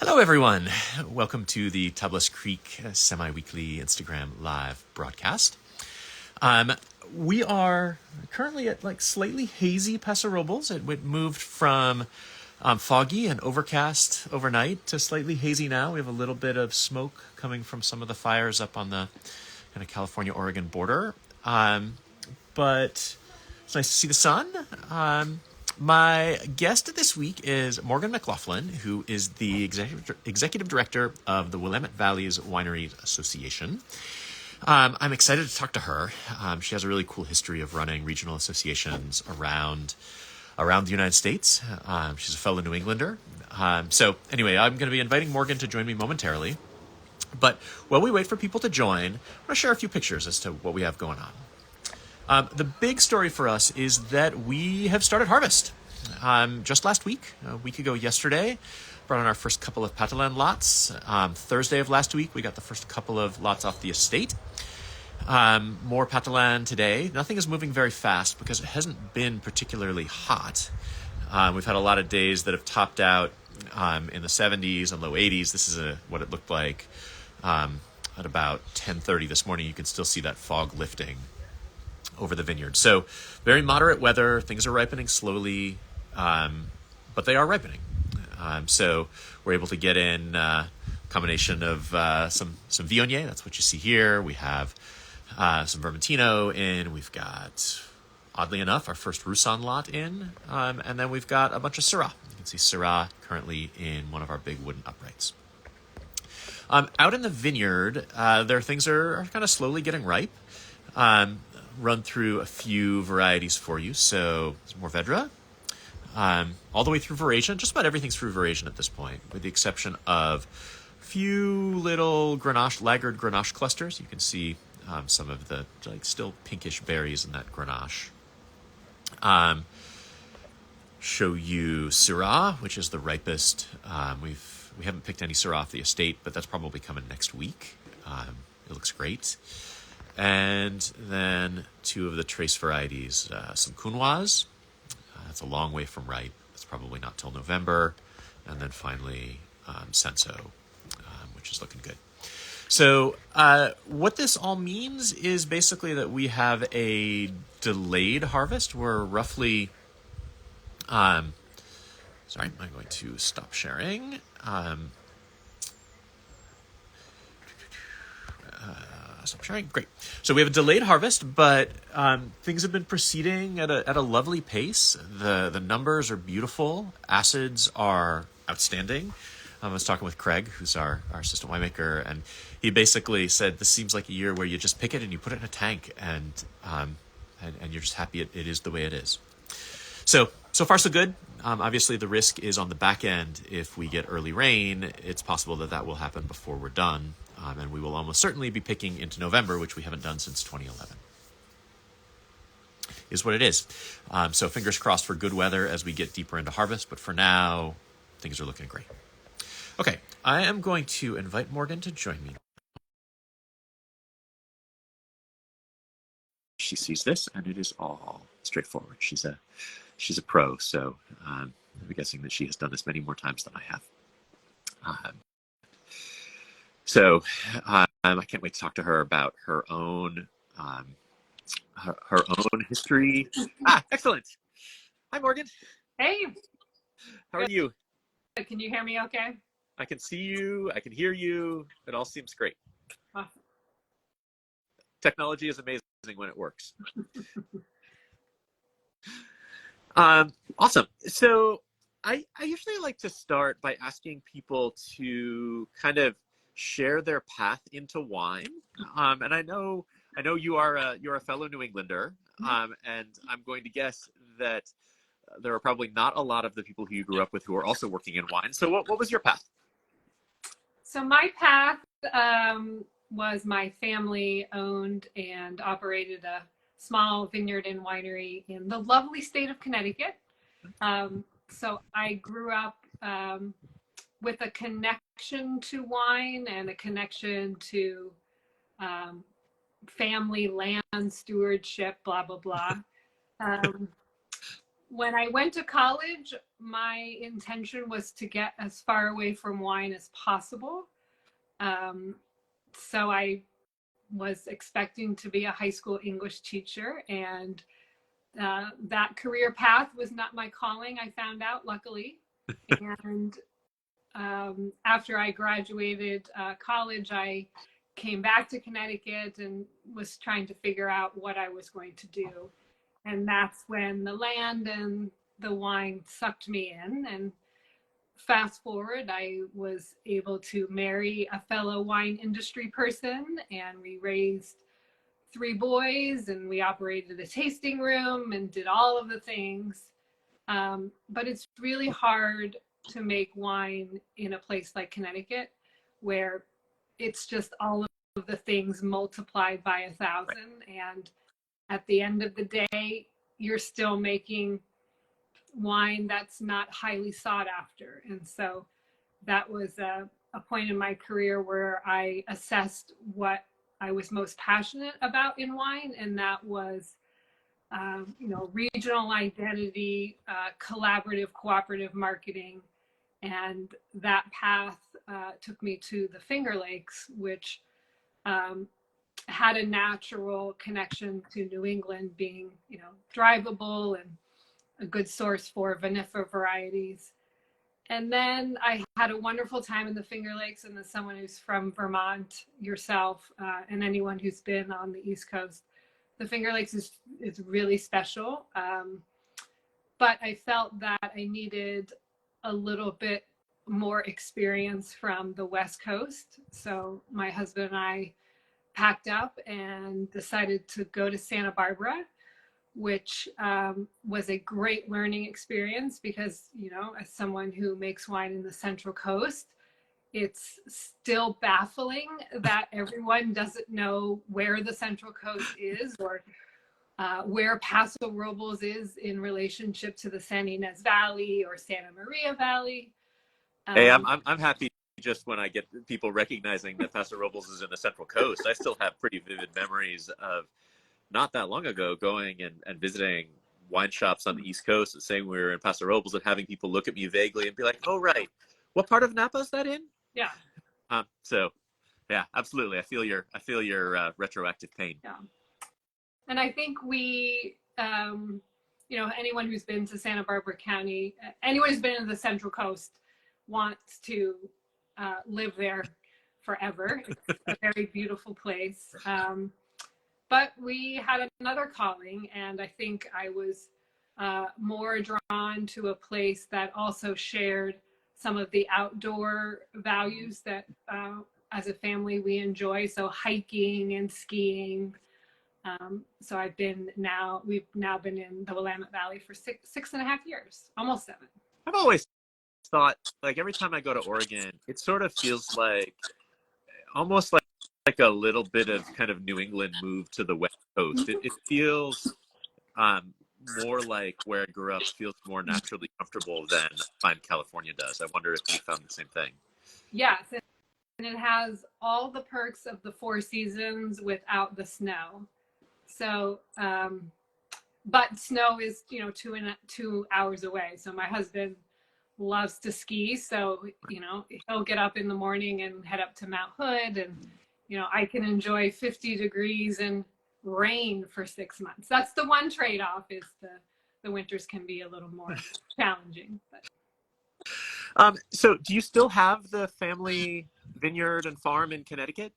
Hello, everyone. Welcome to the Tablas Creek semi-weekly Instagram live broadcast. We are currently at slightly hazy Paso Robles. It moved from foggy and overcast overnight to slightly hazy now. We have a little bit of smoke coming from some of the fires up on the kind of California-Oregon border. But it's nice to see the sun. My guest this week is Morgen McLaughlin, who is the executive director of the Willamette Valley's Wineries Association. I'm excited to talk to her. She has a really cool history of running regional associations around the United States. She's a fellow New Englander. So anyway, I'm going to be inviting Morgen to join me momentarily. But while we wait for people to join, I'm going to share a few pictures as to what we have going on. The big story for us is that we have started harvest. Just last week, a week ago yesterday, brought on our first couple of Patalan lots. Thursday of last week, we got the first couple of lots off the estate. More Patalan today. Nothing is moving very fast because it hasn't been particularly hot. We've had a lot of days that have topped out in the 70s and low 80s. This is what it looked like at about 10:30 this morning. You can still see that fog lifting over the vineyard. So very moderate weather. Things are ripening slowly, but they are ripening. So we're able to get in a combination of some Viognier. That's what you see here. We have some Vermentino in. We've got, oddly enough, our first Roussan lot in. And then we've got a bunch of Syrah. You can see Syrah currently in one of our big wooden uprights. Out in the vineyard, things are kind of slowly getting ripe. Run through a few varieties for you. So Mourvedre, all the way through Veraison. Just about everything's through Veraison at this point, with the exception of a few little laggard Grenache clusters. You can see some of the still pinkish berries in that Grenache. Show you Syrah, which is the ripest. We haven't picked any Syrah off the estate, but that's probably coming next week. It looks great. And then two of the trace varieties, some Counoise. That's a long way from ripe. It's probably not till November. And then finally, Senso, which is looking good. So what this all means is basically that we have a delayed harvest. We're roughly... I'm going to stop sharing. Stop sharing. Great. So we have a delayed harvest, but things have been proceeding at a lovely pace. The numbers are beautiful. Acids are outstanding. I was talking with Craig, who's our assistant winemaker, and he basically said this seems like a year where you just pick it and you put it in a tank, and you're just happy it is the way it is. So far so good. Obviously, the risk is on the back end. If we get early rain, it's possible that will happen before we're done. And we will almost certainly be picking into November, which we haven't done since 2011. Is what it is. So fingers crossed for good weather as we get deeper into harvest. But for now, things are looking great. Okay, I am going to invite Morgen to join me. She sees this, and it is all straightforward. She's a pro, so I'm guessing that she has done this many more times than I have. So I can't wait to talk to her about her own history. Excellent. Hi, Morgen. Hey. How are you? Can you hear me okay? I can see you. I can hear you. It all seems great. Technology is amazing when it works. Awesome. So I usually like to start by asking people to kind of share their path into wine. And I know you're a fellow New Englander, and I'm going to guess that there are probably not a lot of the people who you grew up with who are also working in wine. So what was your path? So my path was my family owned and operated a small vineyard and winery in the lovely state of Connecticut. So I grew up with a connection to wine and a connection to family land stewardship, blah, blah, blah. When I went to college, my intention was to get as far away from wine as possible. Um, so I was expecting to be a high school English teacher, and that career path was not my calling, I found out, luckily. And after I graduated college, I came back to Connecticut and was trying to figure out what I was going to do. And that's when the land and the wine sucked me in. And fast forward, I was able to marry a fellow wine industry person, and we raised three boys, and we operated a tasting room and did all of the things. But it's really hard to make wine in a place like Connecticut, where it's just all of the things multiplied by 1,000. And at the end of the day, you're still making wine that's not highly sought after. And so that was a point in my career where I assessed what I was most passionate about in wine, and that was regional identity, collaborative, cooperative marketing. And that path took me to the Finger Lakes, which had a natural connection to New England, being, drivable and a good source for vinifera varieties. And then I had a wonderful time in the Finger Lakes, and as someone who's from Vermont, yourself, and anyone who's been on the East Coast, the Finger Lakes is really special. But I felt that I needed a little bit more experience from the West Coast. So my husband and I packed up and decided to go to Santa Barbara, which was a great learning experience because, as someone who makes wine in the Central Coast, it's still baffling that everyone doesn't know where the Central Coast is, or where Paso Robles is in relationship to the San Ynez Valley or Santa Maria Valley. Hey, I'm happy just when I get people recognizing that Paso Robles is in the Central Coast. I still have pretty vivid memories of not that long ago going and visiting wine shops on the East Coast, and saying we were in Paso Robles and having people look at me vaguely and be like, "Oh, right, what part of Napa is that in?" Yeah. So, yeah, absolutely. I feel your retroactive pain. Yeah. And I think we, anyone who's been to Santa Barbara County, anyone who's been in the Central Coast wants to live there forever. It's a very beautiful place. But we had another calling, and I think I was more drawn to a place that also shared some of the outdoor values that as a family we enjoy. So hiking and skiing. So we've now been in the Willamette Valley for 6.5 years, almost 7. I've always thought, like, every time I go to Oregon, it sort of feels like almost like a little bit of kind of New England move to the West Coast. It feels more like where I grew up, feels more naturally comfortable than I find California does. I wonder if you found the same thing. Yes, and it has all the perks of the 4 seasons without the snow. So, but snow is 2 hours away. So my husband loves to ski, so he'll get up in the morning and head up to Mount Hood, and I can enjoy 50 degrees and rain for 6 months. That's the one trade-off, is the winters can be a little more challenging. But. So do you still have the family vineyard and farm in Connecticut?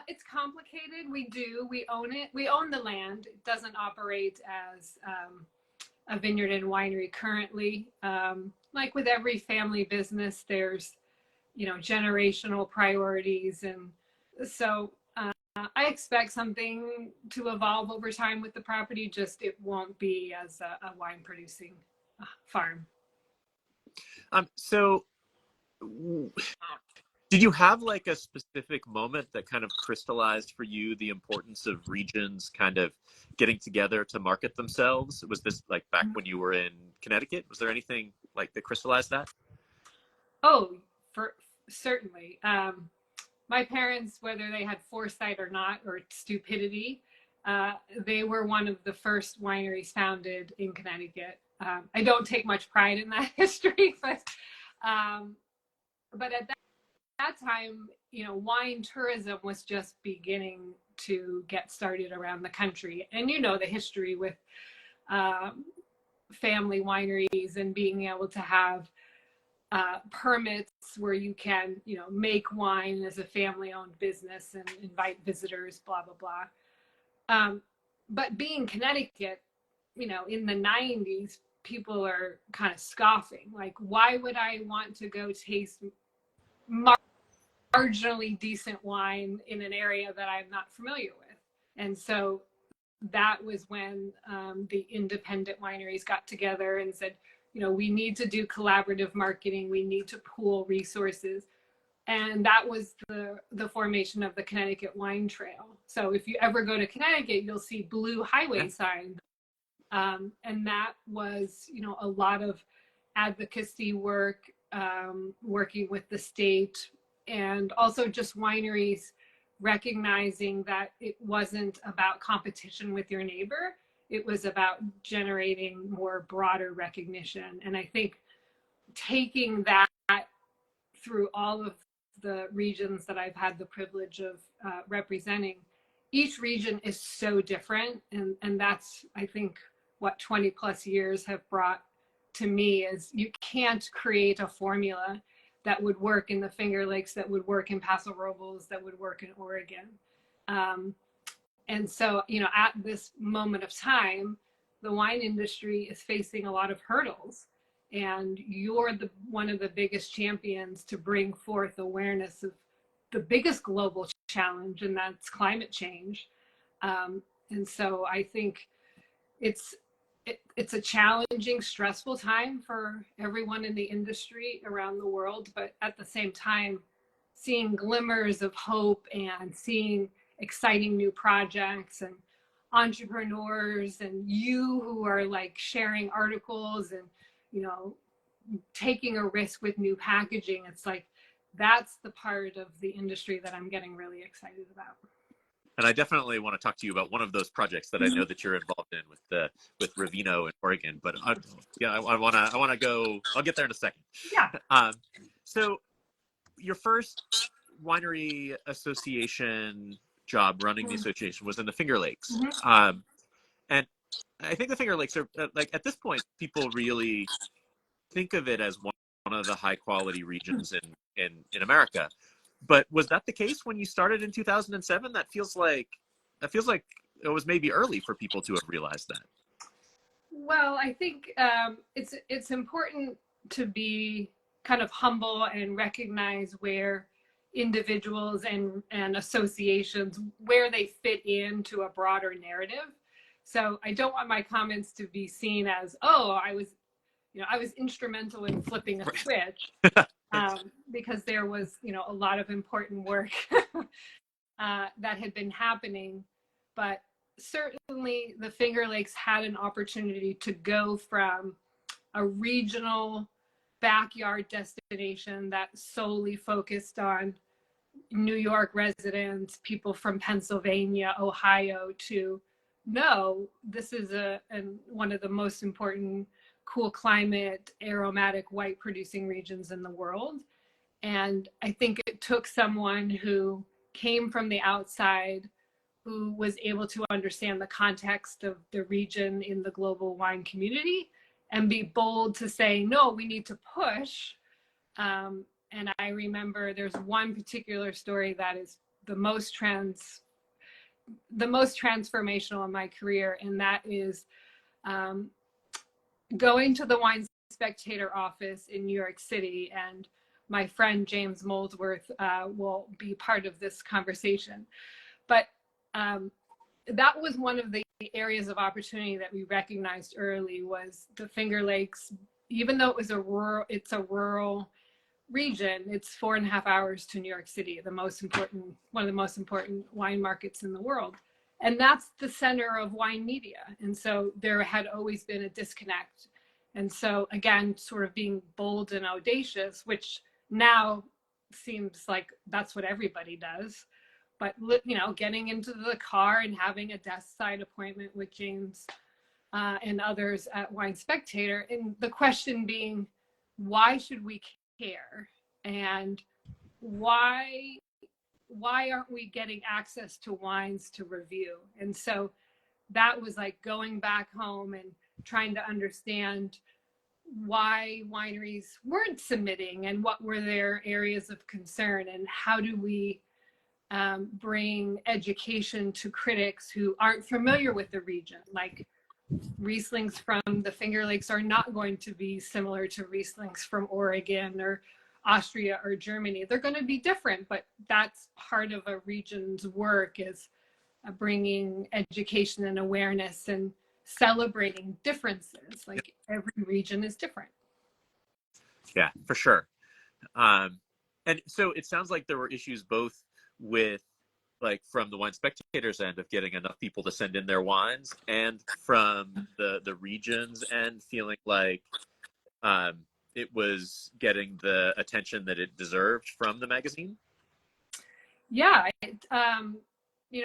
It's complicated. We do. We own it. We own the land. It doesn't operate as a vineyard and winery currently. Like with every family business, there's generational priorities, and so I expect something to evolve over time with the property. Just it won't be as a wine producing farm. So did you have like a specific moment that kind of crystallized for you the importance of regions kind of getting together to market themselves? Was this like back when you were in Connecticut? Was there anything like that crystallized that? Oh, certainly. My parents, whether they had foresight or not, or stupidity, They were one of the first wineries founded in Connecticut. I don't take much pride in that history, but at that time, wine tourism was just beginning to get started around the country. And the history with family wineries and being able to have permits where you can, make wine as a family-owned business and invite visitors, blah, blah, blah. But being Connecticut, in the 90s, people are kind of scoffing. Like, why would I want to go taste marginally decent wine in an area that I'm not familiar with? And so that was when the independent wineries got together and said, we need to do collaborative marketing. We need to pool resources. And that was the formation of the Connecticut Wine Trail. So if you ever go to Connecticut, you'll see blue highway signs. And that was, a lot of advocacy work, working with the state, and also just wineries recognizing that it wasn't about competition with your neighbor. It was about generating more broader recognition. And I think taking that through all of the regions that I've had the privilege of representing, each region is so different. And that's, I think, what 20 plus years have brought to me is you can't create a formula that would work in the Finger Lakes, that would work in Paso Robles, that would work in Oregon. And so, at this moment of time, the wine industry is facing a lot of hurdles, and you're one of the biggest champions to bring forth awareness of the biggest global challenge, and that's climate change. And so I think it's a challenging, stressful time for everyone in the industry around the world, but at the same time, seeing glimmers of hope and seeing exciting new projects and entrepreneurs and you who are like sharing articles and, taking a risk with new packaging. It's like, that's the part of the industry that I'm getting really excited about. And I definitely want to talk to you about one of those projects that I know that you're involved in with Revino in Oregon. But I want to go. I'll get there in a second. Yeah. So your first winery association job running the association was in the Finger Lakes. And I think the Finger Lakes are like, at this point, people really think of it as one of the high quality regions in America. But was that the case when you started in 2007? That feels like it was maybe early for people to have realized that. Well, I think it's important to be kind of humble and recognize where individuals and associations, where they fit into a broader narrative. So I don't want my comments to be seen as, oh, I was instrumental in flipping a switch, because there was, a lot of important work that had been happening. But certainly the Finger Lakes had an opportunity to go from a regional backyard destination that solely focused on New York residents, people from Pennsylvania, Ohio, to no, this is one of the most important cool climate, aromatic, white producing regions in the world. And I think it took someone who came from the outside, who was able to understand the context of the region in the global wine community and be bold to say, no, we need to push. And I remember there's one particular story that is the most transformational in my career, and that is going to the Wine Spectator office in New York City. And my friend James Moldsworth will be part of this conversation. But that was one of the areas of opportunity that we recognized early, was the Finger Lakes. Even though it's a rural region, it's 4.5 hours to New York City, one of the most important wine markets in the world. And that's the center of wine media. And so there had always been a disconnect. And so again, sort of being bold and audacious, which now seems like that's what everybody does. but getting into the car and having a desk side appointment with James and others at Wine Spectator, and the question being, why should we care, and why aren't we getting access to wines to review? And so that was like going back home and trying to understand why wineries weren't submitting and what were their areas of concern, and how do we bring education to critics who aren't familiar with the region. Like, Rieslings from the Finger Lakes are not going to be similar to Rieslings from Oregon or Austria or Germany. They're going to be different, but that's part of a region's work, is bringing education and awareness and celebrating differences. Like, every region is different. Yeah, for sure. And so it sounds like there were issues both with, like, from the Wine Spectator's end of getting enough people to send in their wines, and from the region's end feeling like it was getting the attention that it deserved from the magazine. Yeah,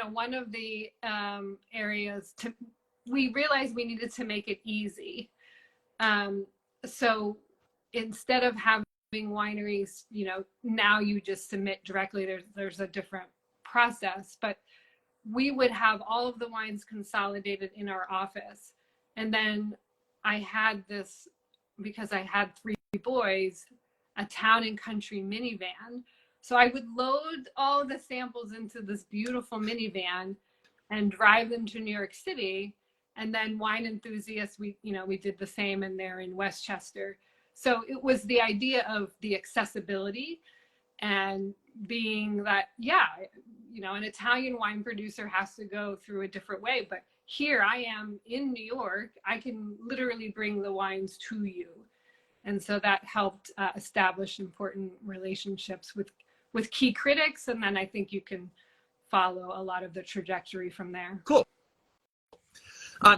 one of the areas we realized we needed to make it easy. So instead of having wineries, now you just submit directly. There's a different process, but we would have all of the wines consolidated in our office. And then I had this, because I had 3 boys, a town and country minivan. So I would load all the samples into this beautiful minivan and drive them to New York City. And then wine enthusiasts, we did the same, and they're in Westchester. So it was the idea of the accessibility, and being that, an Italian wine producer has to go through a different way, but here I am in New York, I can literally bring the wines to you. And so that helped establish important relationships with key critics. And then I think you can follow a lot of the trajectory from there. Cool.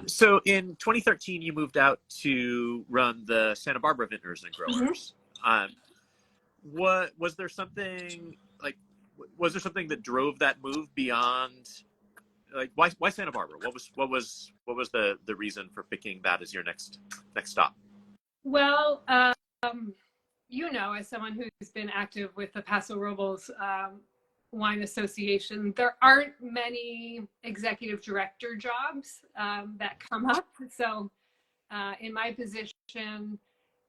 So in 2013, you moved out to run the Santa Barbara Vintners and Growers. What was there something that drove that move beyond, like, why Santa Barbara? What was the reason for picking that as your next stop? Well, as someone who's been active with the Paso Robles Wine Association, there aren't many executive director jobs that come up. So in my position,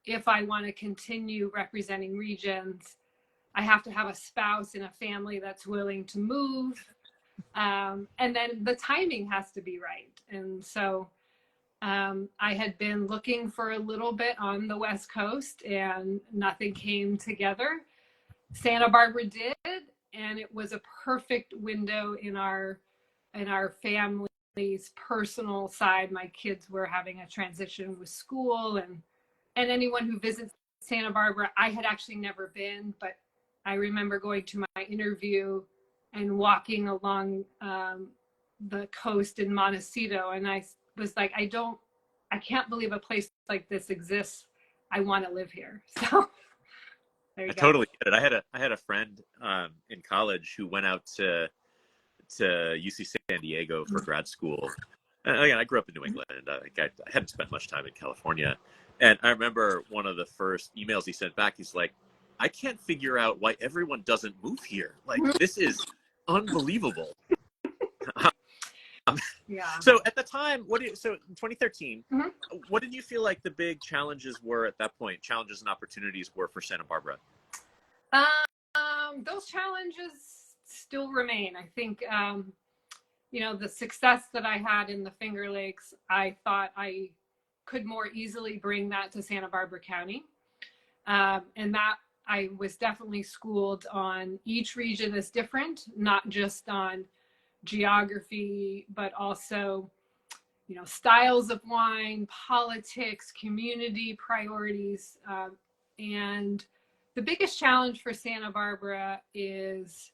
if I want to continue representing regions, I have to have a spouse and a family that's willing to move. And then the timing has to be right. And so I had been looking for a little bit on the West Coast, and nothing came together. Santa Barbara did, and it was a perfect window in our family's personal side. My kids were having a transition with school, and anyone who visits Santa Barbara, I had actually never been, but I remember going to my interview and walking along the coast in Montecito, and I was like, I can't believe a place like this exists. I want to live here. So there you go. Totally get it. I had a friend in college who went out to UC San Diego for grad school. And again, I grew up in New England. I hadn't spent much time in California. And I remember one of the first emails he sent back, he's like, I can't figure out why everyone doesn't move here. Like, this is unbelievable. Yeah. So at the time, so in 2013, what did you feel like the big challenges were at that point? Challenges and opportunities were for Santa Barbara? Those challenges still remain. I think, the success that I had in the Finger Lakes, I thought I could more easily bring that to Santa Barbara County. And that I was definitely schooled on. Each region is different, not just on geography, but also, styles of wine, politics, community priorities. And the biggest challenge for Santa Barbara is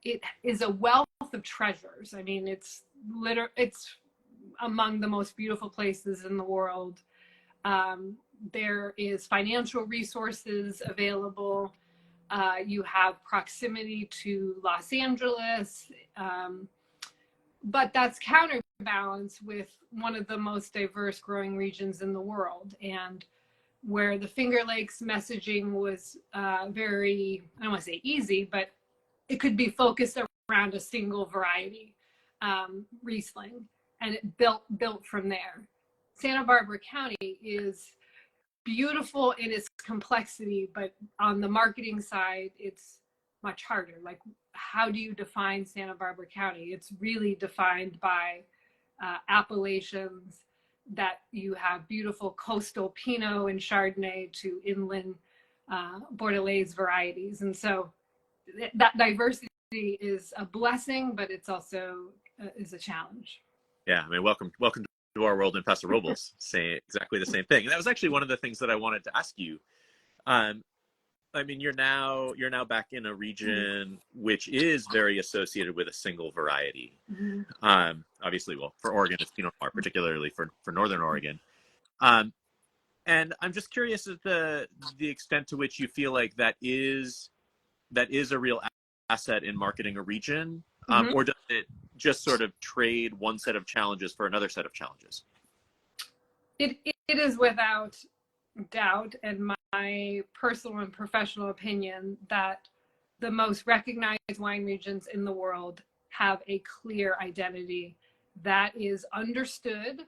it is a wealth of treasures. I mean, it's among the most beautiful places in the world. There is financial resources available. You have proximity to Los Angeles, but that's counterbalanced with one of the most diverse growing regions in the world, and where the Finger Lakes messaging was very, I don't want to say easy, but it could be focused around a single variety, Riesling, and it built from there. Santa Barbara County is beautiful in its complexity, but on the marketing side, it's much harder. Like, how do you define Santa Barbara County? It's really defined by appellations, that you have beautiful coastal Pinot and Chardonnay to inland Bordelaise varieties. And so that diversity is a blessing, but it's also is a challenge. Yeah, I mean, welcome to our world in Paso Robles, saying exactly the same thing. And that was actually one of the things that I wanted to ask you. I mean, you're now back in a region which is very associated with a single variety. Mm-hmm. Obviously, well, for Oregon, it's Pinot Noir, particularly for Northern Oregon. And I'm just curious at the extent to which you feel like that is a real asset in marketing a region, mm-hmm. or does it just sort of trade one set of challenges for another set of challenges? It is without doubt, and my personal and professional opinion, that the most recognized wine regions in the world have a clear identity that is understood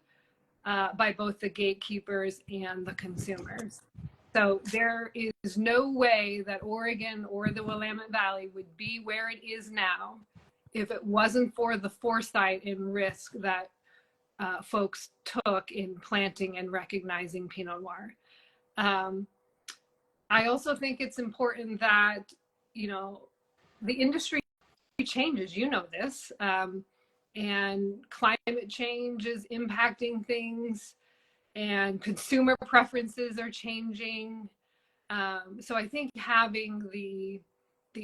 by both the gatekeepers and the consumers. So there is no way that Oregon or the Willamette Valley would be where it is now if it wasn't for the foresight and risk that folks took in planting and recognizing Pinot Noir. I also think it's important that, the industry changes, this, and climate change is impacting things, and consumer preferences are changing. So I think having the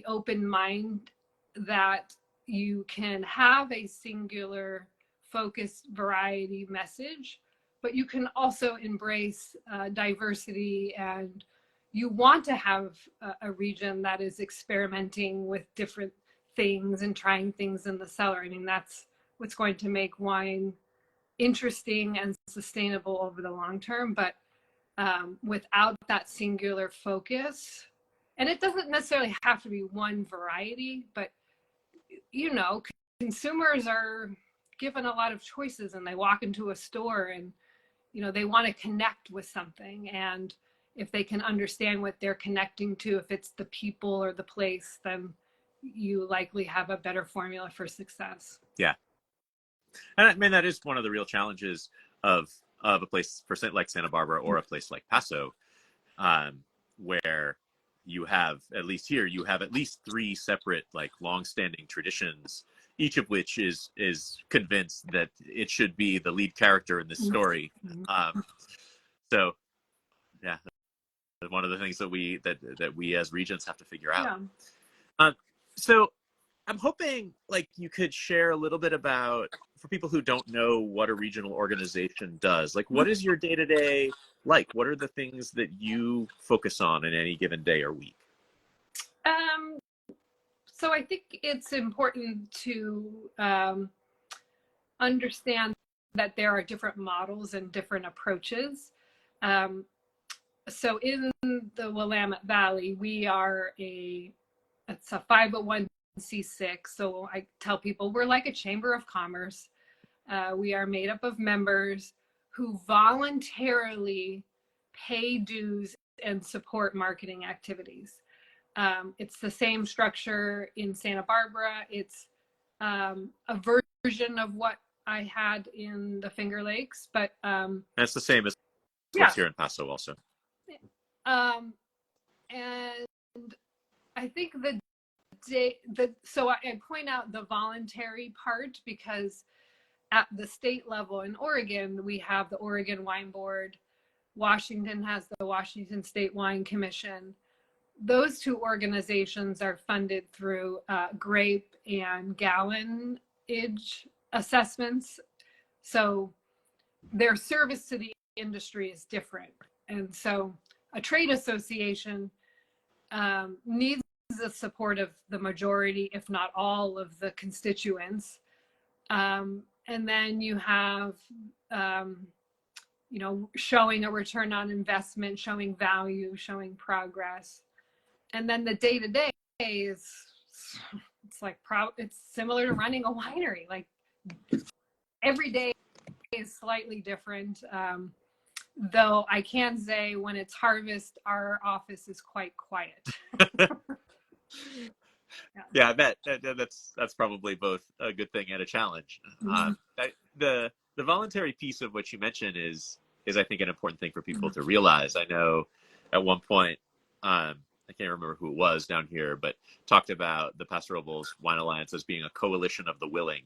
open mind that you can have a singular focused variety message, but you can also embrace diversity, and you want to have a region that is experimenting with different things and trying things in the cellar. I mean, that's what's going to make wine interesting and sustainable over the long term. But without that singular focus, and it doesn't necessarily have to be one variety, but consumers are given a lot of choices, and they walk into a store and they want to connect with something, and if they can understand what they're connecting to, if it's the people or the place, then you likely have a better formula for success. Yeah. And I mean, that is one of the real challenges of a place like Santa Barbara or a place like Paso, where you have, at least here, you have at least three separate, like, long-standing traditions, each of which is convinced that it should be the lead character in this story. So, yeah, one of the things that we as regions have to figure out. Yeah. So I'm hoping, like, you could share a little bit about, for people who don't know what a regional organization does, like, what is your day-to-day like? What are the things that you focus on in any given day or week? So I think it's important to understand that there are different models and different approaches. So in the Willamette Valley, we are it's a 501c6. So I tell people we're like a chamber of commerce. We are made up of members who voluntarily pay dues and support marketing activities. It's the same structure in Santa Barbara. It's a version of what I had in the Finger Lakes, but that's the same as what's here in Paso also. And I think so I point out the voluntary part, because at the state level in Oregon, we have the Oregon Wine Board. Washington has the Washington State Wine Commission. Those two organizations are funded through grape and gallonage assessments. So their service to the industry is different. And so a trade association needs the support of the majority, if not all, of the constituents. And then you have, showing a return on investment, showing value, showing progress. And then the day-to-day is, it's similar to running a winery. Like every day is slightly different. Though I can say when it's harvest, our office is quite quiet. Yeah, I bet that's probably both a good thing and a challenge. Mm-hmm. The voluntary piece of what you mentioned is I think an important thing for people to realize. I know at one point, I can't remember who it was down here, but talked about the Paso Robles Wine Alliance as being a coalition of the willing.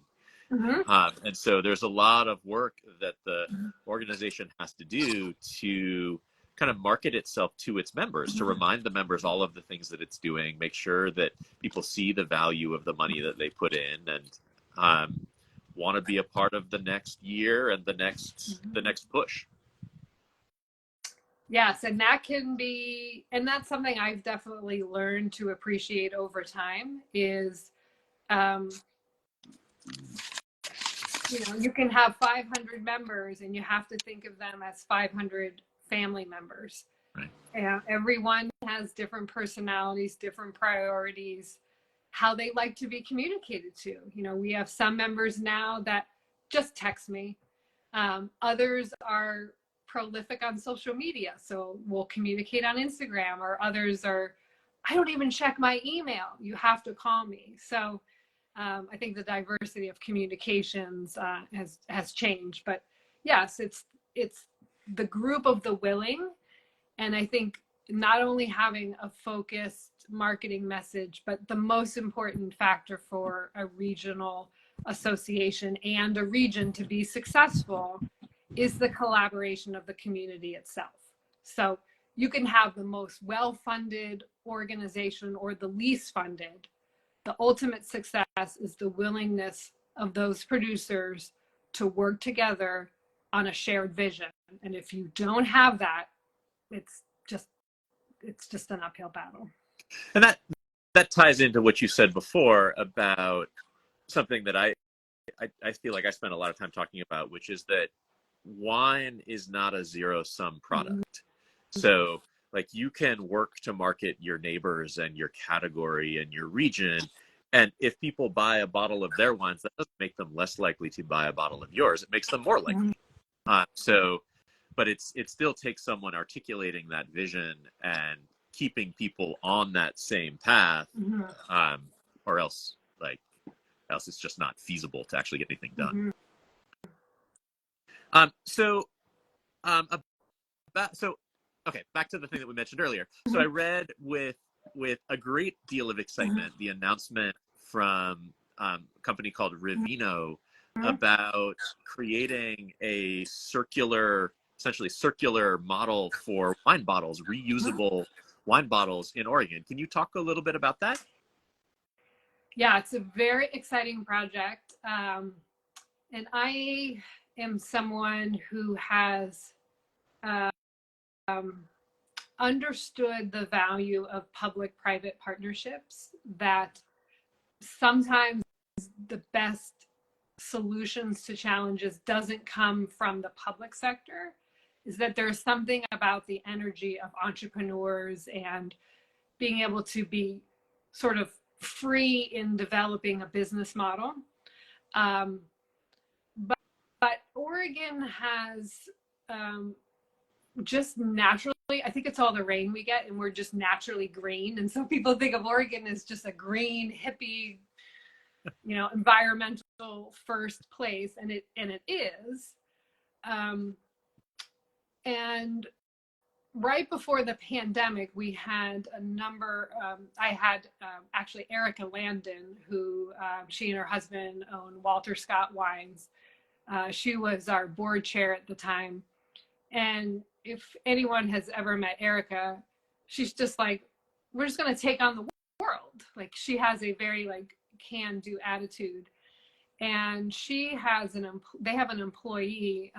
Mm-hmm. And so there's a lot of work that the organization has to do to kind of market itself to its members, to remind the members all of the things that it's doing, make sure that people see the value of the money that they put in, and want to be a part of the next year and the next push. Yes, and that's something I've definitely learned to appreciate over time is, you can have 500 members and you have to think of them as 500 family members. Right. And everyone has different personalities, different priorities, how they like to be communicated to. We have some members now that just text me. Others are prolific on social media, so we'll communicate on Instagram, or others are, I don't even check my email. You have to call me. So I think the diversity of communications has changed, but yes, it's the group of the willing. And I think not only having a focused marketing message, but the most important factor for a regional association and a region to be successful is the collaboration of the community itself. So you can have the most well-funded organization or the least funded. The ultimate success is the willingness of those producers to work together on a shared vision. And if you don't have that, it's just an uphill battle. And that ties into what you said before about something that I feel like I spent a lot of time talking about, which is that wine is not a zero-sum product. Mm-hmm. So like you can work to market your neighbors and your category and your region. And if people buy a bottle of their wines, that doesn't make them less likely to buy a bottle of yours. It makes them more likely. Mm-hmm. But it still takes someone articulating that vision and keeping people on that same path, mm-hmm. Or else it's just not feasible to actually get anything done. Mm-hmm. Back to the thing that we mentioned earlier. Mm-hmm. So I read with a great deal of excitement, mm-hmm. the announcement from a company called Revino, mm-hmm. about creating a essentially circular model for wine bottles, reusable wine bottles in Oregon. Can you talk a little bit about that? Yeah, it's a very exciting project. And I am someone who has understood the value of public-private partnerships, that sometimes the best solutions to challenges doesn't come from the public sector, is that there's something about the energy of entrepreneurs and being able to be sort of free in developing a business model. But Oregon has just naturally, I think it's all the rain we get, and we're just naturally green. And so people think of Oregon as just a green, hippie, environmental first place, and it is. And right before the pandemic, we had a number. I had actually Erica Landon, who she and her husband own Walter Scott Wines. She was our board chair at the time. And if anyone has ever met Erica, she's just like, we're just going to take on the world. Like, she has a very can-do attitude. And they have an employee,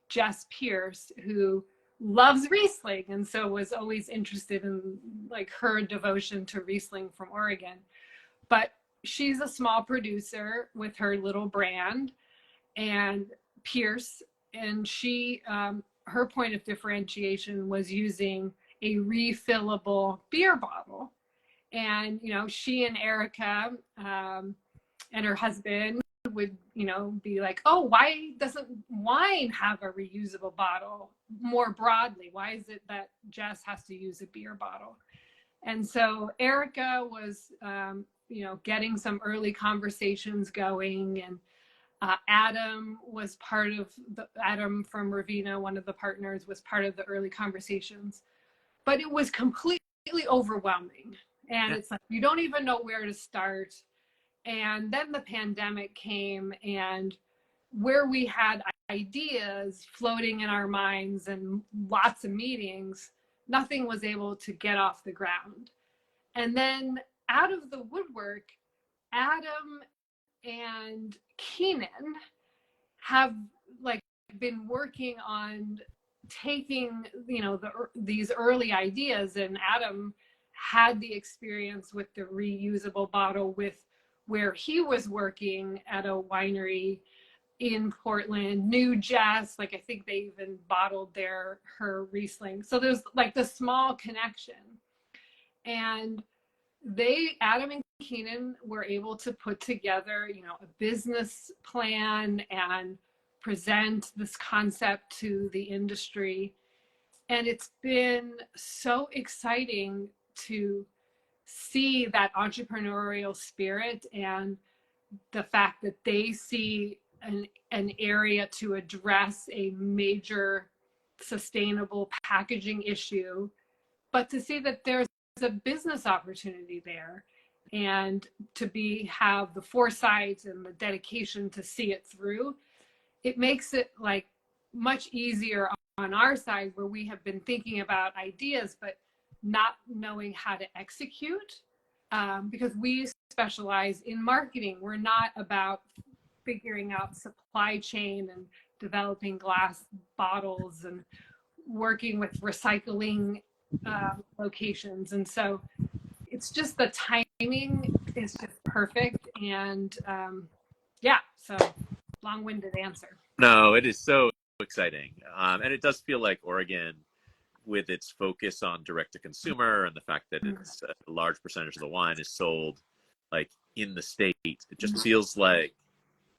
Jess Pierce, who loves Riesling, and so was always interested in like her devotion to Riesling from Oregon. But she's a small producer with her little brand, and Pierce, and she her point of differentiation was using a refillable beer bottle. And she and Erica and her husband would be like, oh, why doesn't wine have a reusable bottle more broadly? Why is it that Jess has to use a beer bottle? And so Erica was getting some early conversations going, and Adam was part of Adam from Revino, one of the partners, was part of the early conversations, but it was completely overwhelming. And it's like, you don't even know where to start. And then the pandemic came, and where we had ideas floating in our minds and lots of meetings, nothing was able to get off the ground. And then out of the woodwork, Adam and Keenan have like been working on taking these early ideas, and Adam had the experience with the reusable bottle with where he was working at a winery in Portland, knew Jess, like I think they even bottled her Riesling. So there's like the small connection. And Adam and Keenan were able to put together, a business plan and present this concept to the industry. And it's been so exciting to see that entrepreneurial spirit and the fact that they see an area to address a major sustainable packaging issue, but to see that there's a business opportunity there, and to have the foresight and the dedication to see it through. It makes it like much easier on our side, where we have been thinking about ideas but not knowing how to execute, because we specialize in marketing. We're not about figuring out supply chain and developing glass bottles and working with recycling locations. And so it's just the timing is just perfect. And so long-winded answer. No, it is so exciting. And it does feel like Oregon, with its focus on direct to consumer and the fact that it's a large percentage of the wine is sold like in the state, it just feels like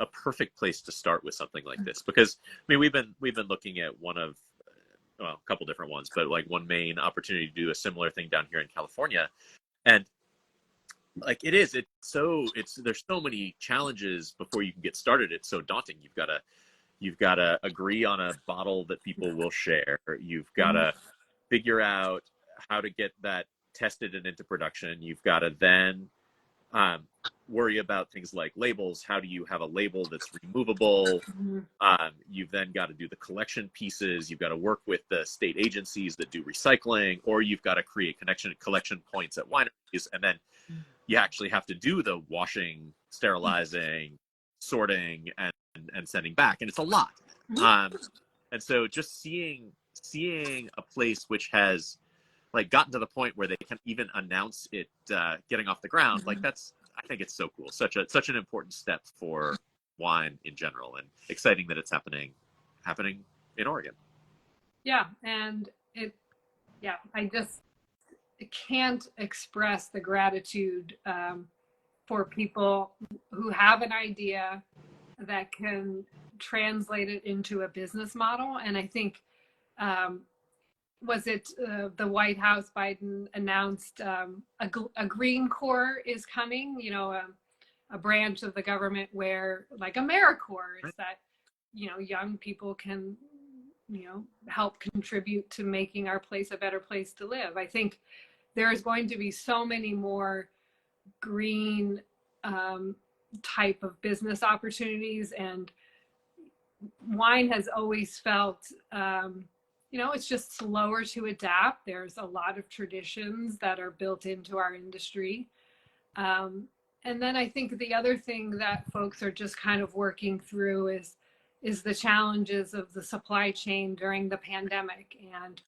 a perfect place to start with something like this. Because I mean, we've been looking at a couple different ones, but like one main opportunity to do a similar thing down here in California. And like there's so many challenges before you can get started. It's so daunting. You've got to agree on a bottle that people will share. You've got to figure out how to get that tested and into production. You've got to then worry about things like labels. How do you have a label that's removable? You've then got to do the collection pieces. You've got to work with the state agencies that do recycling, or you've got to create collection points at wineries. And then you actually have to do the washing, sterilizing, sorting, and sending back. And it's a lot. And so just seeing a place which has like gotten to the point where they can even announce it getting off the ground, like I think it's so cool. Such an important step for wine in general, and exciting that it's happening in Oregon. Yeah, and I just can't express the gratitude for people who have an idea that can translate it into a business model. And I think was it the White House, Biden announced a Green Corps is coming, a branch of the government where like AmeriCorps is that, young people can, help contribute to making our place a better place to live. I think there is going to be so many more green type of business opportunities, and wine has always felt it's just slower to adapt. There's a lot of traditions that are built into our industry. And then I think the other thing that folks are just kind of working through is is the challenges of the supply chain during the pandemic, and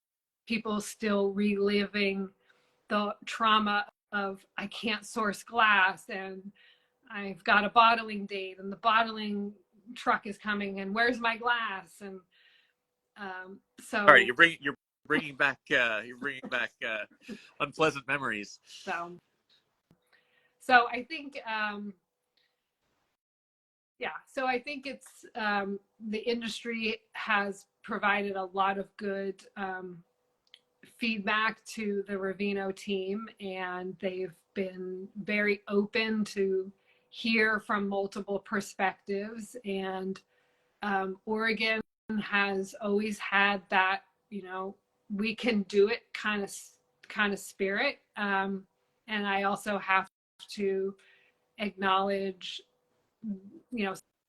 people still reliving the trauma of, I can't source glass, and I've got a bottling date, and the bottling truck is coming, and where's my glass? And so, all right, you're bringing back unpleasant memories. So I think so I think it's the industry has provided a lot of good feedback to the Revino team, and they've been very open to hear from multiple perspectives. And Oregon has always had that, we can do it kind of spirit. And I also have to acknowledge,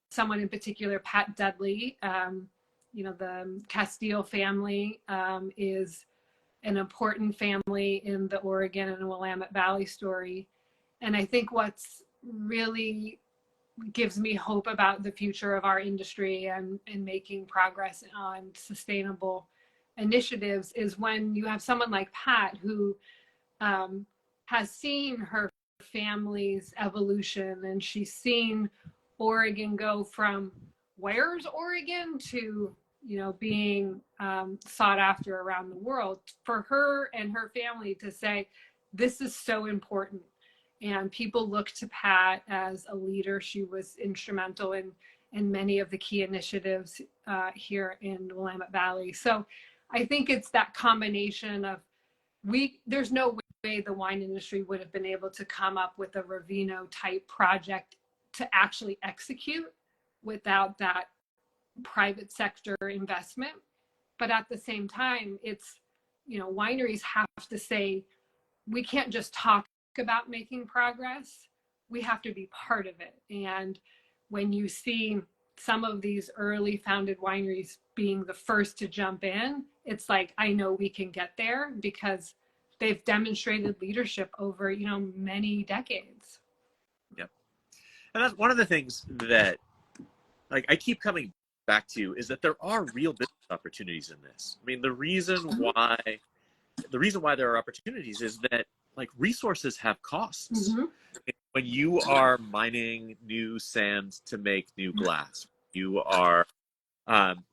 someone in particular, Pat Dudley. The Castile family is an important family in the Oregon and Willamette Valley story. And I think what's really gives me hope about the future of our industry and making progress on sustainable initiatives is when you have someone like Pat, who has seen her family's evolution, and she's seen Oregon go from where's Oregon to being sought after around the world. For her and her family to say, this is so important, and people look to Pat as a leader. She was instrumental in many of the key initiatives here in Willamette Valley. So I think it's that combination of, there's no way the wine industry would have been able to come up with a Revino type project to actually execute without that private sector investment. But at the same time, it's, wineries have to say, we can't just talk about making progress, we have to be part of it. And when you see some of these early founded wineries being the first to jump in, it's like, I know we can get there because they've demonstrated leadership over, many decades. Yep. And that's one of the things that, I keep coming back to, is that there are real business opportunities in this. I mean, the reason why there are opportunities is that resources have costs. Mm-hmm. When you are mining new sand to make new glass, you are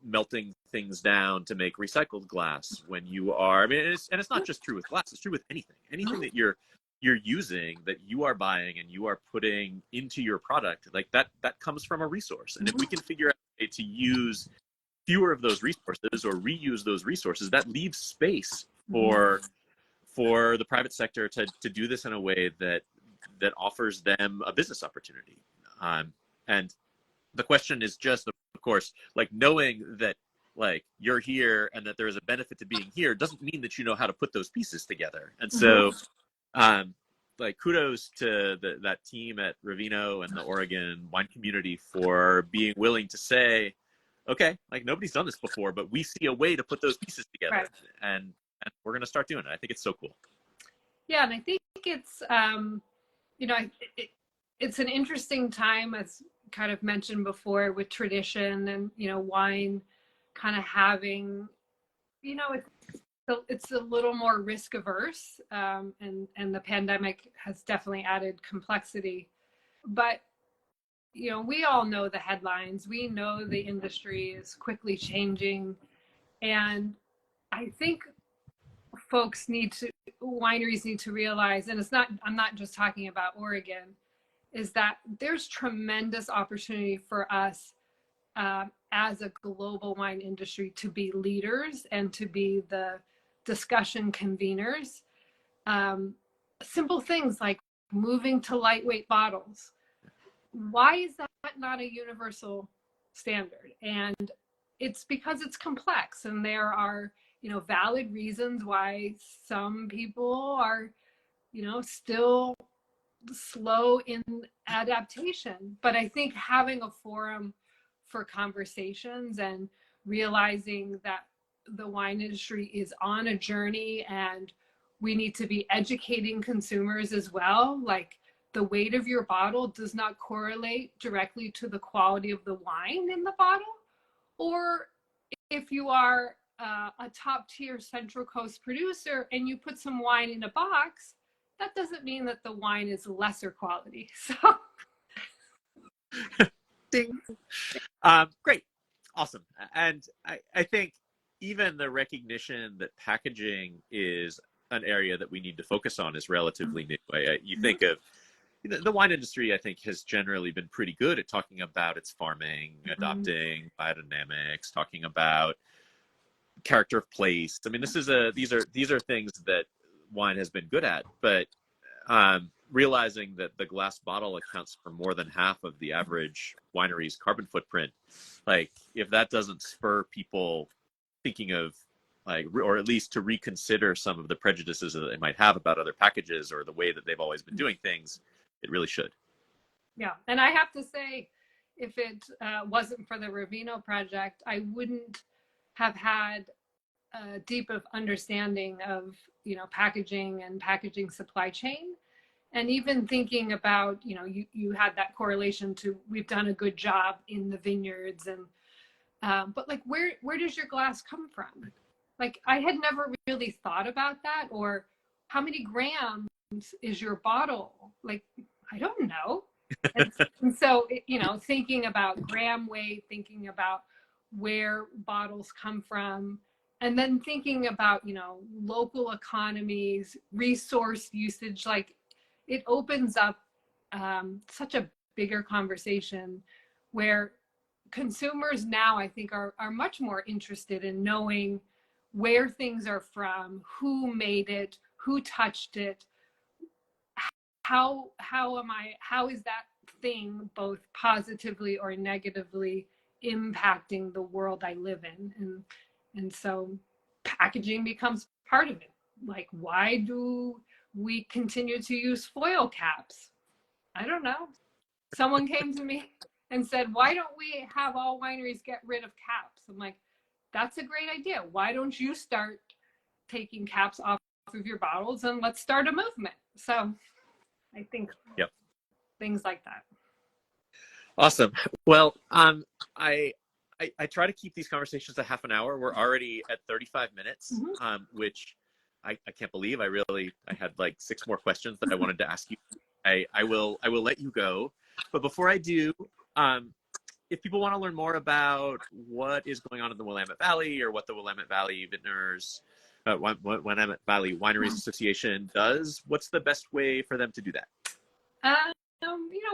melting things down to make recycled glass. When you are, it's not just true with glass, it's true with anything that you're using, that you are buying and you are putting into your product, that comes from a resource. And if we can figure out a way to use fewer of those resources or reuse those resources, that leaves space for the private sector to do this in a way that offers them a business opportunity. And the question is just, of course, knowing that you're here and that there is a benefit to being here doesn't mean that you know how to put those pieces together. And so kudos to that team at Revino and the Oregon wine community for being willing to say, okay, nobody's done this before, but we see a way to put those pieces together. Right. And we're going to start doing it. I think it's so cool. Yeah, and I think it's it's an interesting time, as kind of mentioned before, with tradition and wine kind of having, it's a little more risk averse, and the pandemic has definitely added complexity. But we all know the headlines. We know the industry is quickly changing, and I think wineries need to realize, and I'm not just talking about Oregon, is that there's tremendous opportunity for us as a global wine industry to be leaders and to be the discussion conveners. Simple things like moving to lightweight bottles. Why is that not a universal standard? And it's because it's complex, and there are valid reasons why some people are still slow in adaptation. But I think having a forum for conversations and realizing that the wine industry is on a journey, and we need to be educating consumers as well. The weight of your bottle does not correlate directly to the quality of the wine in the bottle. Or if you are a top tier Central Coast producer and you put some wine in a box, that doesn't mean that the wine is lesser quality. So, Ding. Great. Awesome. And I think even the recognition that packaging is an area that we need to focus on is relatively new. You think of the wine industry, I think, has generally been pretty good at talking about its farming, adopting biodynamics, talking about character of place. I mean, these are things that wine has been good at, but realizing that the glass bottle accounts for more than half of the average winery's carbon footprint, like if that doesn't spur people thinking of or at least to reconsider some of the prejudices that they might have about other packages or the way that they've always been doing things, it really should. Yeah, and I have to say, if it wasn't for the Revino project, I wouldn't have had a deep of understanding of packaging and packaging supply chain. And even thinking about, you had that correlation to we've done a good job in the vineyards, and but like where does your glass come from? Like I had never really thought about that, or how many grams is your bottle? Like I don't know. And so thinking about gram weight, thinking about where bottles come from, and then thinking about local economies, resource usage, like it opens up such a bigger conversation where consumers now I think are much more interested in knowing where things are from, who made it, who touched it, how is that thing both positively or negatively impacting the world I live in. And so packaging becomes part of it. Like, why do we continue to use foil caps? I don't know. Someone came to me and said, why don't we have all wineries get rid of caps? I'm like, that's a great idea. Why don't you start taking caps off of your bottles and let's start a movement? So I think things like that. Awesome. Well, I try to keep these conversations a half an hour. We're already at 35 minutes, which I can't believe. I had like 6 more questions that I wanted to ask you. I will let you go. But before I do, if people want to learn more about what is going on in the Willamette Valley or what the Willamette Valley Vintners, Willamette Valley Wineries Association does, what's the best way for them to do that?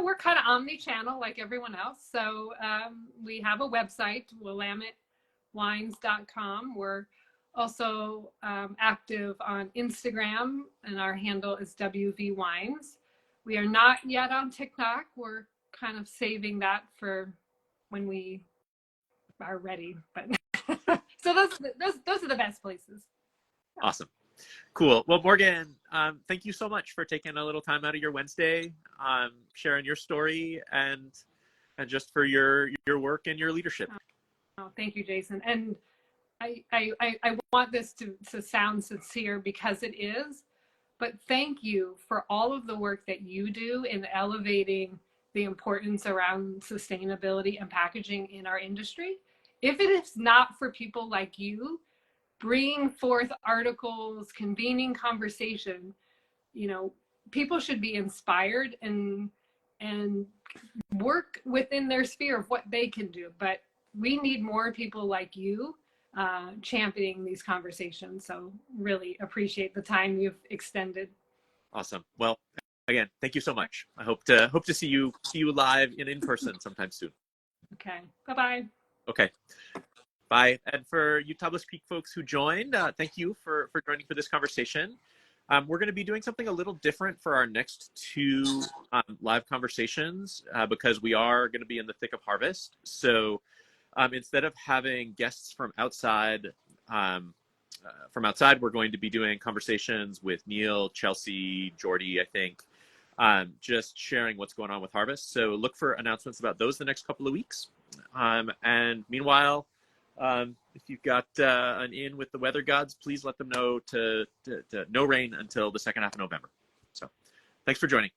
We're kind of omni-channel like everyone else. So we have a website, willamettewines.com. We're also active on Instagram, and our handle is WV Wines. We are not yet on TikTok. We're kind of saving that for when we are ready. But so those are the best places. Awesome. Cool. Well, Morgan, thank you so much for taking a little time out of your Wednesday, sharing your story and just for your work and your leadership. Oh, thank you, Jason. And I want this to sound sincere because it is, but thank you for all of the work that you do in elevating the importance around sustainability and packaging in our industry. If it is not for people like you bringing forth articles, convening conversation, people should be inspired and work within their sphere of what they can do. But we need more people like you championing these conversations. So really appreciate the time you've extended. Awesome. Well, again, thank you so much. I hope to see you live in person sometime soon. Okay. Bye-bye. Okay. Bye. And for you Tablas Creek folks who joined, thank you for joining for this conversation. We're going to be doing something a little different for our next 2 live conversations because we are going to be in the thick of harvest. So instead of having guests from outside, we're going to be doing conversations with Neil, Chelsea, Jordy, I think, just sharing what's going on with harvest. So look for announcements about those the next couple of weeks. And meanwhile, if you've got an in with the weather gods, please let them know to no rain until the second half of November. So thanks for joining.